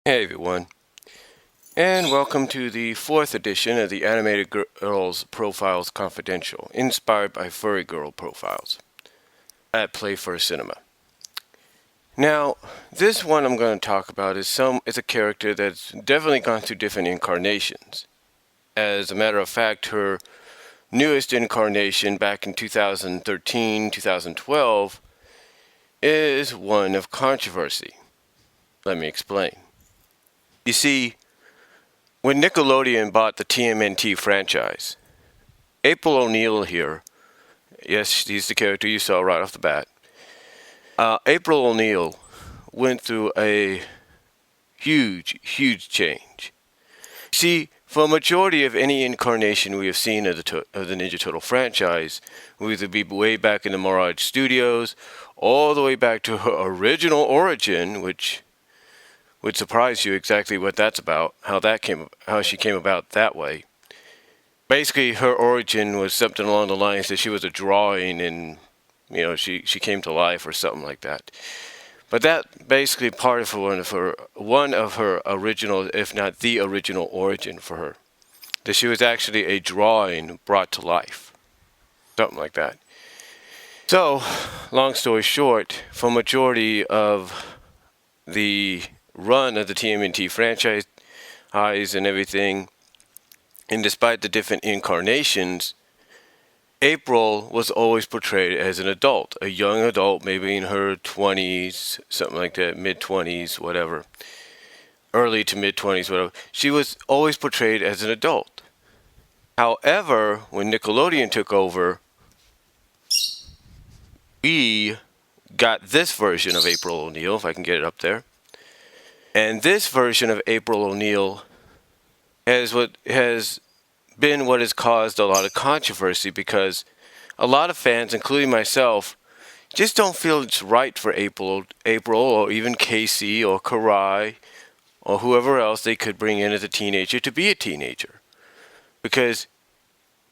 Hey everyone, and welcome to the 4th edition of the Animated Girls Profiles Confidential, inspired by furry girl profiles at Play First Cinema. Now, this one I'm going to talk about is a character that's definitely gone through different incarnations. As a matter of fact, her newest incarnation back in 2013, 2012 is one of controversy. Let me explain. You see, when Nickelodeon bought the TMNT franchise, April O'Neil here, yes, she's the character you saw right off the bat. April O'Neil went through a huge change. See, for a majority of any incarnation we have seen of the Ninja Turtle franchise, whether it be way back in the Mirage Studios, all the way back to her original origin, which would surprise you exactly what that's about, how she came about that way. Basically, her origin was something along the lines that she was a drawing and, she came to life or something like that. But that basically part of one of her original, if not the original origin for her. That she was actually a drawing brought to life. Something like that. So, long story short, for majority of the run of the TMNT franchise, highs and everything, and despite the different incarnations, April was always portrayed as an adult, a young adult, maybe in her 20s, something like that, mid-20s, whatever, early to mid-20s, whatever. She was always portrayed as an adult. However, when Nickelodeon took over, we got this version of April O'Neil, if I can get it up there. And this version of April O'Neil has been what has caused a lot of controversy because a lot of fans, including myself, just don't feel it's right for April or even Casey or Karai or whoever else they could bring in as a teenager to be a teenager. Because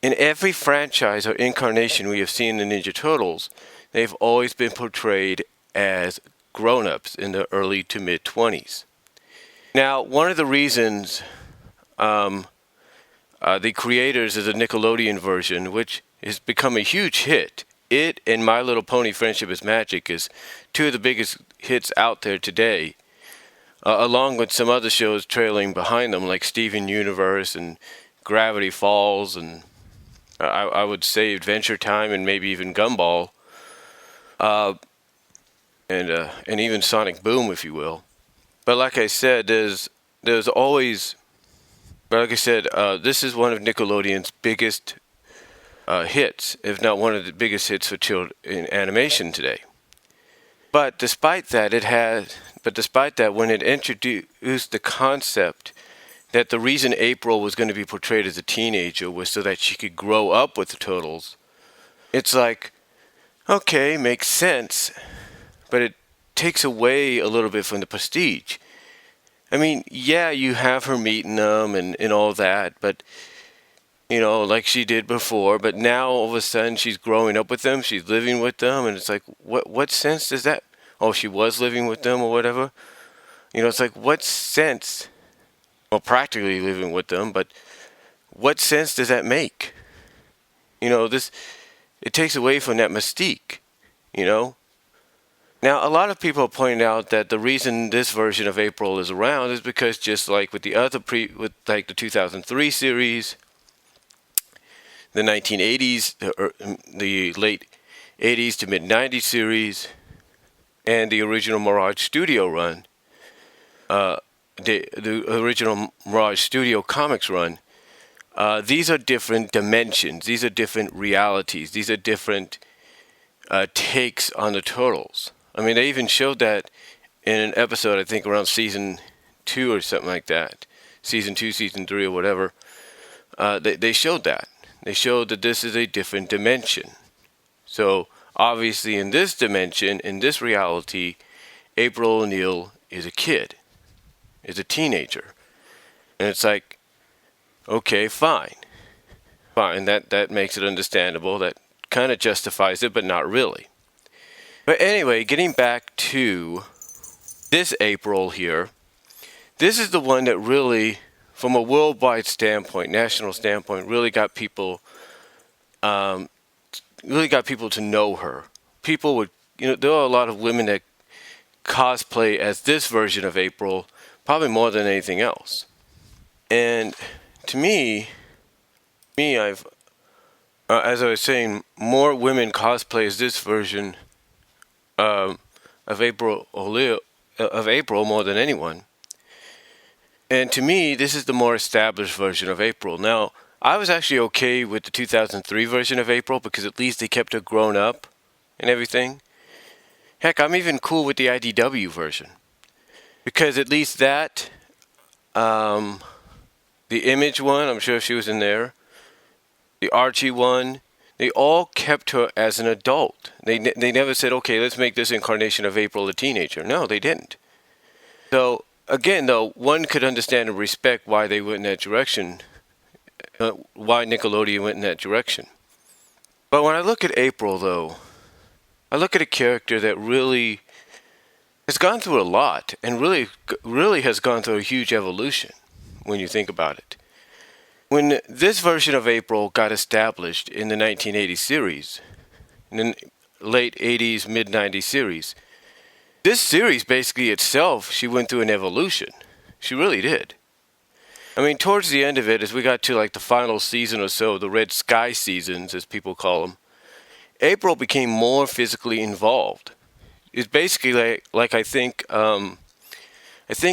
in every franchise or incarnation we have seen the Ninja Turtles, they've always been portrayed as grown-ups in the early to mid-20s. Now, one of the reasons the creators of the Nickelodeon version, which has become a huge hit, it and My Little Pony Friendship is Magic is two of the biggest hits out there today, along with some other shows trailing behind them like Steven Universe and Gravity Falls and I would say Adventure Time and maybe even Gumball, and even Sonic Boom, if you will. But like I said, this is one of Nickelodeon's biggest hits, if not one of the biggest hits for children in animation today. But despite that, when it introduced the concept that the reason April was going to be portrayed as a teenager was so that she could grow up with the Turtles, it's like, okay, makes sense, but it takes away a little bit from the prestige. I mean, yeah, you have her meeting them and all that, but, like she did before, but now all of a sudden she's growing up with them, she's living with them, and it's like, what sense does that, oh, she was living with them or whatever? It's like, what sense, well, practically living with them, but what sense does that make? It takes away from that mystique, Now, a lot of people have pointed out that the reason this version of April is around is because just like with the other with like the 2003 series, the 1980s, the late 80s to mid 90s series, and the original Mirage Studio run, the original Mirage Studio comics run, these are different dimensions. These are different realities. These are different takes on the Turtles. I mean, they even showed that in an episode, I think around season 2 or something like that. Season 2, season 3 or whatever. They showed that. They showed that this is a different dimension. So, obviously in this dimension, in this reality, April O'Neil is a kid. Is a teenager. And it's like, okay, fine. Fine, that makes it understandable. That kind of justifies it, but not really. But anyway, getting back to this April here, this is the one that really, from a worldwide standpoint, national standpoint, really got people to know her. People would, there are a lot of women that cosplay as this version of April, probably more than anything else. And to me, I've, as I was saying, more women cosplay as this version of April more than anyone. And to me, this is the more established version of April. Now, I was actually okay with the 2003 version of April because at least they kept her grown up and everything. Heck, I'm even cool with the IDW version because at least that, the Image one, I'm sure she was in there, the Archie one, they all kept her as an adult. They never said, okay, let's make this incarnation of April a teenager. No, they didn't. So, again, though, one could understand and respect why they went in that direction, why Nickelodeon went in that direction. But when I look at April, though, I look at a character that really has gone through a lot and really has gone through a huge evolution when you think about it. When this version of April got established in the 1980 series, in the late 80s, mid 90s series, this series basically itself, she went through an evolution. She really did. I mean, towards the end of it, as we got to like the final season or so, the Red Sky seasons, as people call them, April became more physically involved. It's basically like I think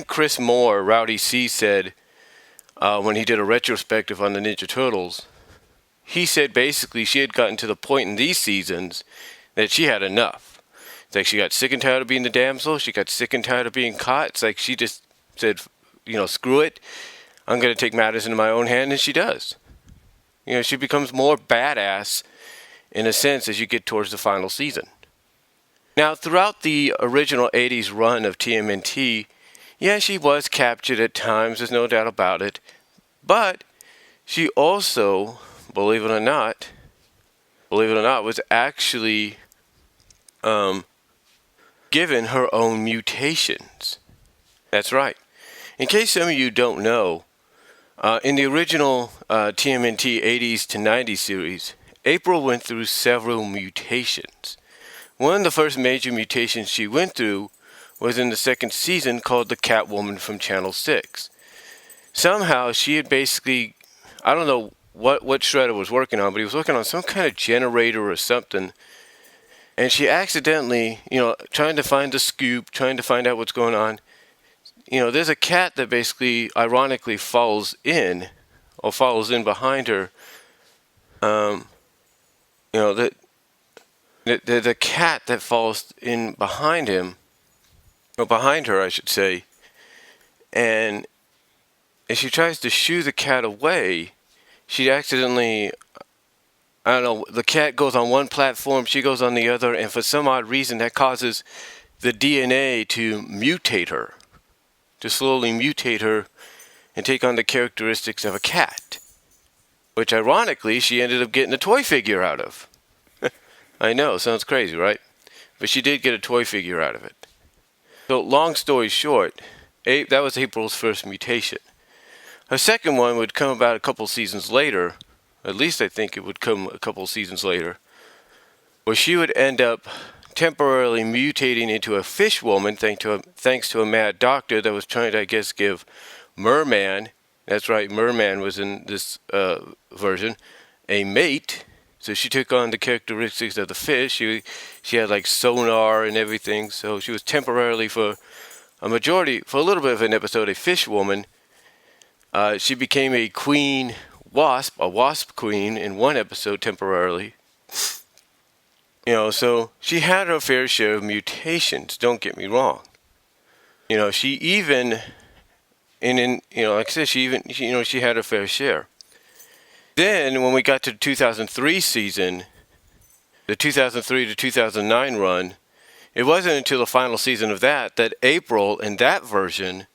Chris Moore, Rowdy C, said when he did a retrospective on the Ninja Turtles, he said basically she had gotten to the point in these seasons that she had enough. It's like she got sick and tired of being the damsel. She got sick and tired of being caught. It's like she just said, screw it. I'm going to take matters into my own hand, and she does. She becomes more badass in a sense as you get towards the final season. Now, throughout the original 80s run of TMNT, yeah, she was captured at times, there's no doubt about it. But she also, believe it or not, was actually given her own mutations. That's right. In case some of you don't know, in the original TMNT 80s to 90s series, April went through several mutations. One of the first major mutations she went through was in the second season called the Catwoman from Channel 6. Somehow she had basically, I don't know what Shredder was working on, but he was working on some kind of generator or something. And she accidentally, trying to find the scoop, trying to find out what's going on. There's a cat that basically, ironically, follows in behind her. The cat that falls in behind him, or behind her, I should say, and as she tries to shoo the cat away, she accidentally, the cat goes on one platform, she goes on the other, and for some odd reason that causes the DNA to mutate her, to slowly mutate her and take on the characteristics of a cat, which ironically she ended up getting a toy figure out of. I know, sounds crazy, right? But she did get a toy figure out of it. So, long story short, that was April's first mutation. Her second one would come about a couple seasons later, at least I think it would come a couple seasons later, where she would end up temporarily mutating into a fish woman thanks to a mad doctor that was trying to, I guess, give Merman, that's right, Merman was in this version, a mate. So she took on the characteristics of the fish. She had like sonar and everything. So she was temporarily for a little bit of an episode, a fish woman. She became a wasp queen in one episode temporarily. So she had her fair share of mutations. Don't get me wrong. She even, like I said, she had her fair share. Then, when we got to the 2003 season, the 2003 to 2009 run, it wasn't until the final season of that April in that version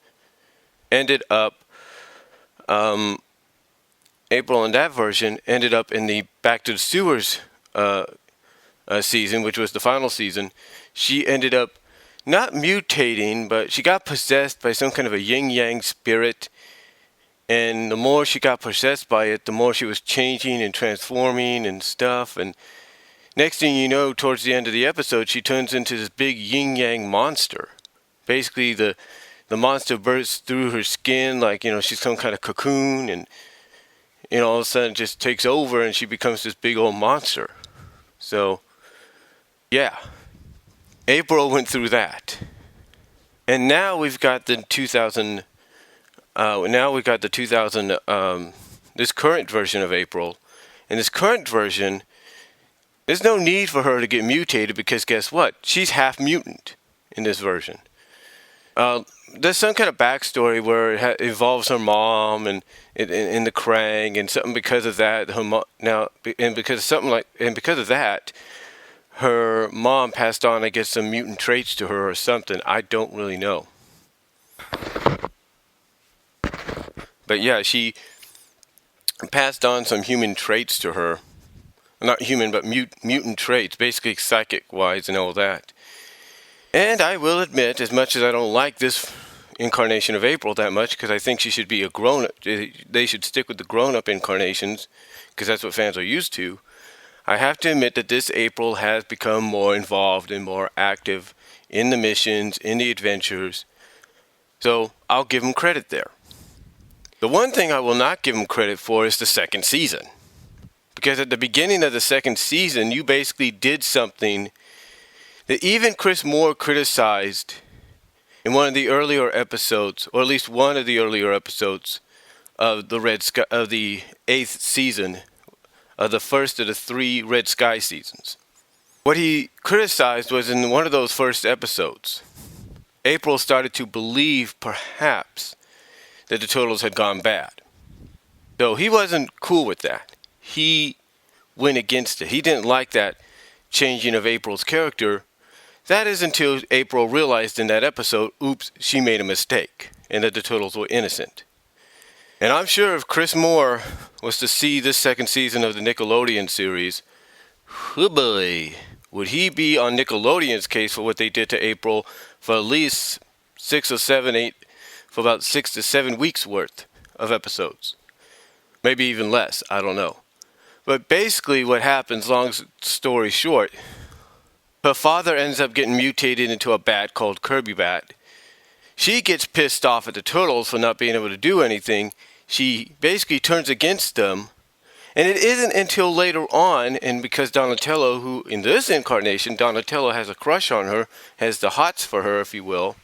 ended up in the Back to the Sewers season, which was the final season. She ended up not mutating, but she got possessed by some kind of a yin-yang spirit. And the more she got possessed by it, the more she was changing and transforming and stuff. And next thing you know, towards the end of the episode, she turns into this big yin-yang monster. Basically, the monster bursts through her skin like, she's some kind of cocoon. And, all of a sudden it just takes over and she becomes this big old monster. So, yeah. April went through that. And now we've got the 2000... this current version of April. And this current version, there's no need for her to get mutated because guess what? She's half mutant in this version. There's some kind of backstory where it involves her mom and in the Krang and something because of that. Because of that, her mom passed on, I guess, some mutant traits to her or something. I don't really know. But yeah, she passed on some human traits to her. Not human, but mutant traits, basically psychic-wise and all that. And I will admit, as much as I don't like this incarnation of April that much, because I think she should be a grown-up, they should stick with the grown-up incarnations, because that's what fans are used to, I have to admit that this April has become more involved and more active in the missions, in the adventures, so I'll give them credit there. The one thing I will not give them credit for is the second season. Because at the beginning of the second season, you basically did something that even Chris Moore criticized in one of the earlier episodes, or at least one of the earlier episodes of the of the 8th season, of the first of the 3 Red Sky seasons. What he criticized was in one of those first episodes, April started to believe perhaps that the Turtles had gone bad. So he wasn't cool with that. He went against it. He didn't like that changing of April's character. That is until April realized in that episode, oops, she made a mistake, and that the Turtles were innocent. And I'm sure if Chris Moore was to see this second season of the Nickelodeon series, oh boy, would he be on Nickelodeon's case for what they did to April for at least 6 or 7, 8, for about 6 to 7 weeks worth of episodes. Maybe even less, I don't know. But basically what happens, long story short, her father ends up getting mutated into a bat called Kirby Bat. She gets pissed off at the Turtles for not being able to do anything. She basically turns against them. And it isn't until later on, and because Donatello, who in this incarnation, Donatello has a crush on her, has the hots for her, if you will,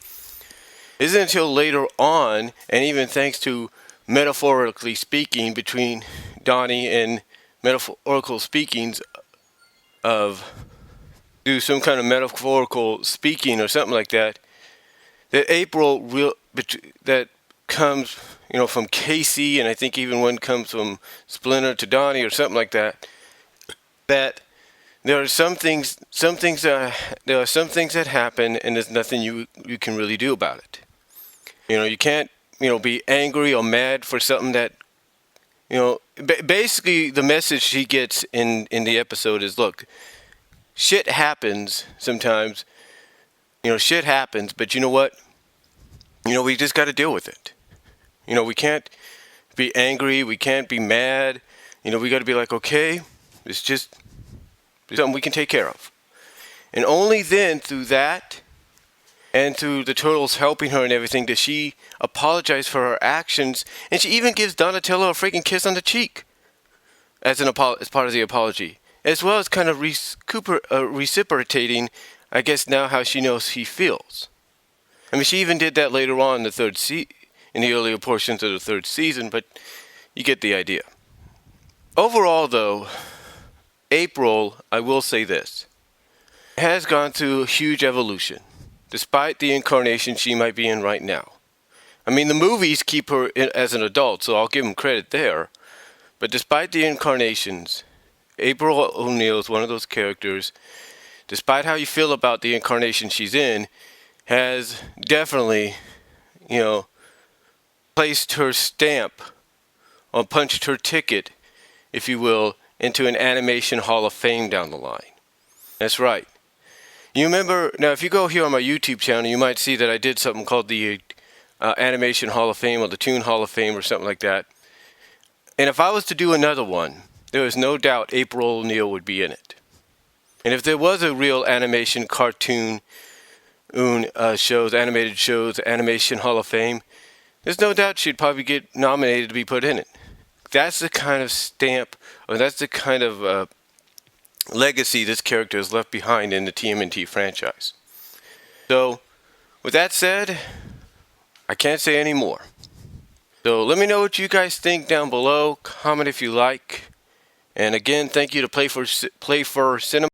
isn't until later on, and even thanks to metaphorically speaking between Donnie and metaphorical speakings of do some kind of metaphorical speaking or something like that, that April that comes, from Casey, and I think even one comes from Splinter to Donnie or something like that, that there are some things that happen, and there's nothing you can really do about it. You can't, be angry or mad for something that, basically the message she gets in the episode is, look, shit happens sometimes, shit happens, but you know what? We just got to deal with it. We can't be angry, we can't be mad, we got to be like, okay, it's just something we can take care of. And only then, through that, and through the Turtles helping her and everything, does she apologize for her actions, and she even gives Donatello a freaking kiss on the cheek as part of the apology, as well as kind of reciprocating, I guess, now how she knows he feels. I mean, she even did that later on in the earlier portions of the 3rd season, but you get the idea. Overall, though, April, I will say this, has gone through a huge evolution, despite the incarnation she might be in right now. I mean, the movies keep her as an adult, so I'll give them credit there. But despite the incarnations, April ONeil is one of those characters, despite how you feel about the incarnation she's in, has definitely, placed her stamp or punched her ticket, if you will, into an animation hall of fame down the line. That's right. You remember, now if you go here on my YouTube channel, you might see that I did something called the Animation Hall of Fame or the Toon Hall of Fame or something like that. And if I was to do another one, there is no doubt April O'Neil would be in it. And if there was a real animation cartoon shows, animated shows, Animation Hall of Fame, there's no doubt she'd probably get nominated to be put in it. That's the kind of stamp, or that's the kind of legacy this character has left behind in the TMNT franchise. So, with that said, I can't say any more. So let me know what you guys think down below. Comment if you like. And again, thank you to Play for Cinema.